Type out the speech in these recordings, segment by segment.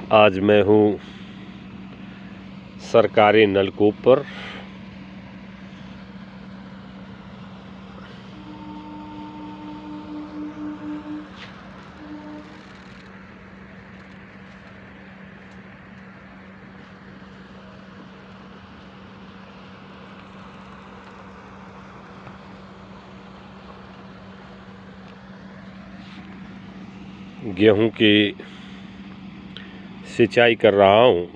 आज मैं हूँ सरकारी नलकूप पर। गेहूं की सिंचाई कर रहा हूँ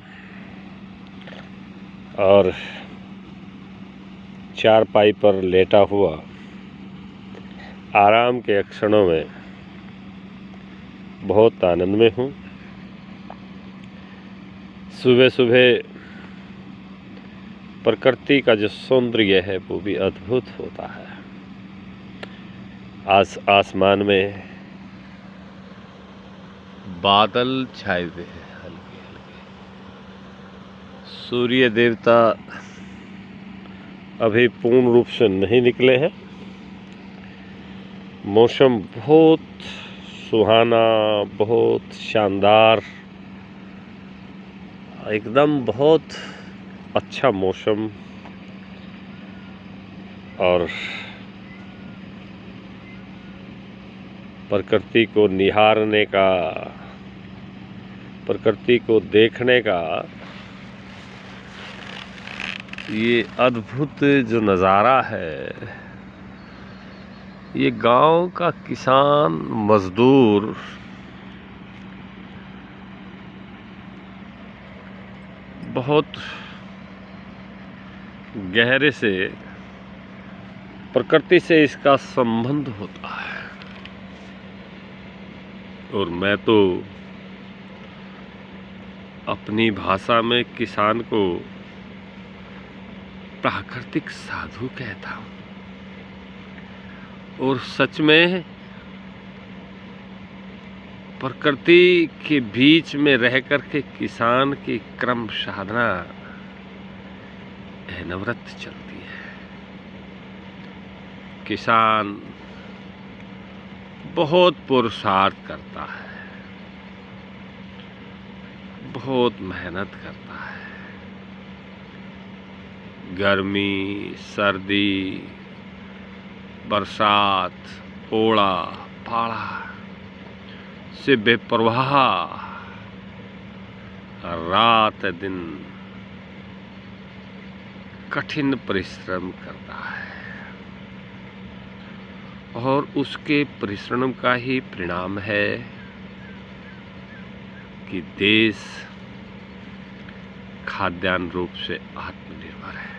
और चारपाई पर लेटा हुआ आराम के क्षणों में बहुत आनंद में हूँ। सुबह सुबह प्रकृति का जो सौंदर्य है वो भी अद्भुत होता है। आसमान में बादल छाए हुए हैं हल्के हल्के। सूर्य देवता अभी पूर्ण रूप से नहीं निकले हैं। मौसम बहुत सुहाना, बहुत शानदार, एकदम बहुत अच्छा मौसम और प्रकृति को निहारने का, प्रकृति को देखने का ये अद्भुत जो नज़ारा है, ये गांव का किसान मजदूर बहुत गहरे से प्रकृति से इसका संबंध होता है। और मैं तो अपनी भाषा में किसान को प्राकृतिक साधु कहता हूँ। और सच में प्रकृति के बीच में रह कर के किसान की क्रम साधना अनवरत चलती है। किसान बहुत पुरुषार्थ करता है, बहुत मेहनत करता है। गर्मी, सर्दी, बरसात, ओला पाला से बेपरवाह रात दिन कठिन परिश्रम करता है। और उसके परिश्रम का ही परिणाम है कि देश खाद्यान्न रूप से आत्मनिर्भर है।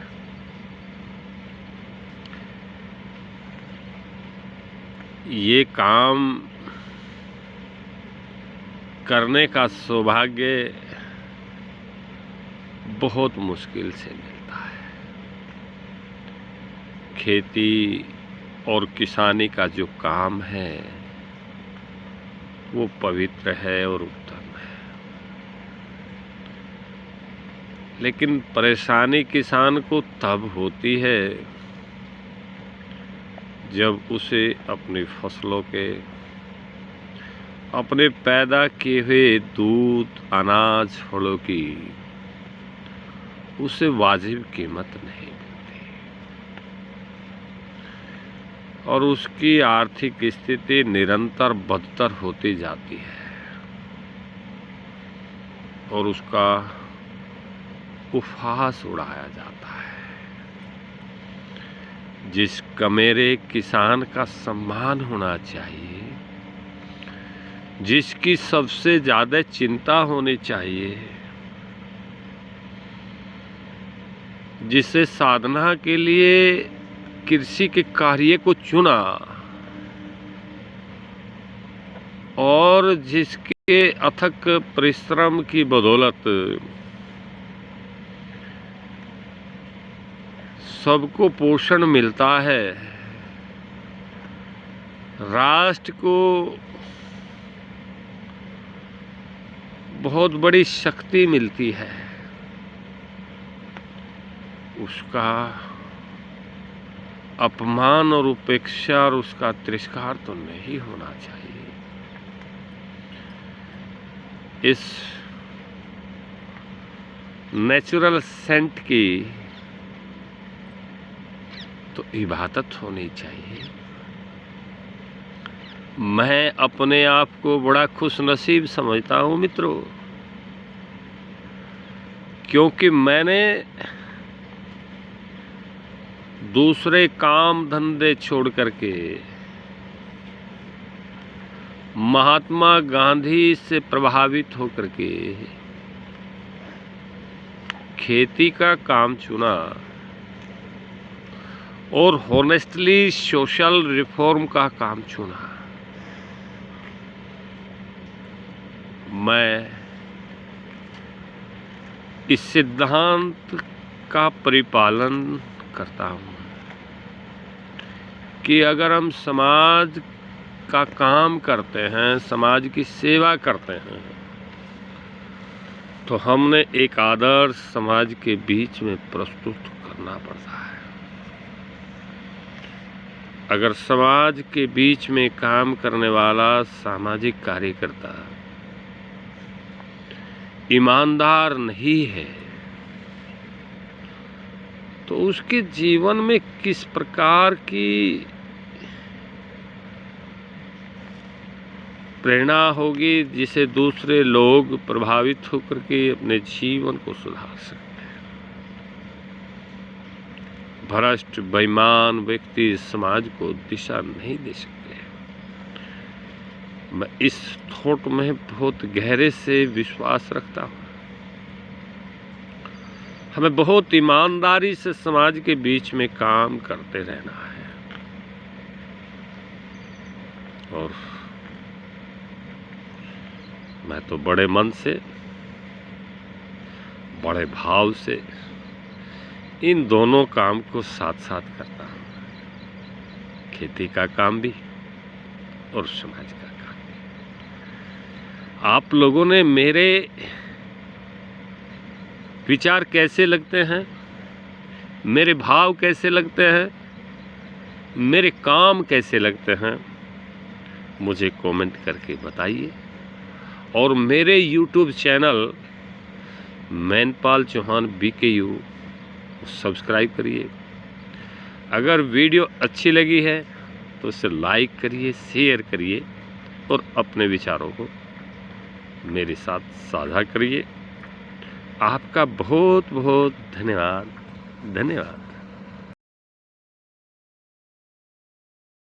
ये काम करने का सौभाग्य बहुत मुश्किल से मिलता है। खेती और किसानी का जो काम है वो पवित्र है और उत्तम है। लेकिन परेशानी किसान को तब होती है जब उसे अपनी फसलों के, अपने पैदा किए हुए दूध, अनाज, फलों की उसे वाजिब कीमत नहीं मिलती और उसकी आर्थिक स्थिति निरंतर बदतर होती जाती है और उसका उपहास उड़ाया जाता है। जिस कमेरे किसान का सम्मान होना चाहिए, जिसकी सबसे ज़्यादा चिंता होनी चाहिए, जिसे साधना के लिए कृषि के कार्य को चुना और जिसके अथक परिश्रम की बदौलत सबको पोषण मिलता है, राष्ट्र को बहुत बड़ी शक्ति मिलती है, उसका अपमान और उपेक्षा और उसका तिरस्कार तो नहीं होना चाहिए। इस नेचुरल सेंट की तो इबादत होनी चाहिए। मैं अपने आप को बड़ा खुशनसीब समझता हूँ मित्रों, क्योंकि मैंने दूसरे काम धंधे छोड़ करके महात्मा गांधी से प्रभावित होकर के खेती का काम चुना और हॉनेस्टली सोशल रिफॉर्म का काम चुना। मैं इस सिद्धांत का परिपालन करता हूँ कि अगर हम समाज का काम करते हैं, समाज की सेवा करते हैं, तो हमने एक आदर्श समाज के बीच में प्रस्तुत करना पड़ता है। अगर समाज के बीच में काम करने वाला सामाजिक कार्यकर्ता ईमानदार नहीं है, तो उसके जीवन में किस प्रकार की प्रेरणा होगी जिसे दूसरे लोग प्रभावित होकर के अपने जीवन को सुधार सकते हैं। भ्रष्ट बेईमान व्यक्ति समाज को दिशा नहीं दे सकते। मैं इस थॉट में बहुत गहरे से विश्वास रखता हूँ। हमें बहुत ईमानदारी से समाज के बीच में काम करते रहना है और मैं तो बड़े मन से, बड़े भाव से इन दोनों काम को साथ साथ करता हूँ, खेती का काम भी और समाज का काम भी। आप लोगों ने मेरे विचार कैसे लगते हैं, मेरे भाव कैसे लगते हैं, मेरे काम कैसे लगते हैं, मुझे कमेंट करके बताइए। और मेरे YouTube channel Mainpal Chauhan BKU subscribe करिए। अगर वीडियो अच्छी लगी है तो उसे लाइक करिए, शेयर करिए और अपने विचारों को मेरे साथ साझा करिए। आपका बहुत बहुत धन्यवाद।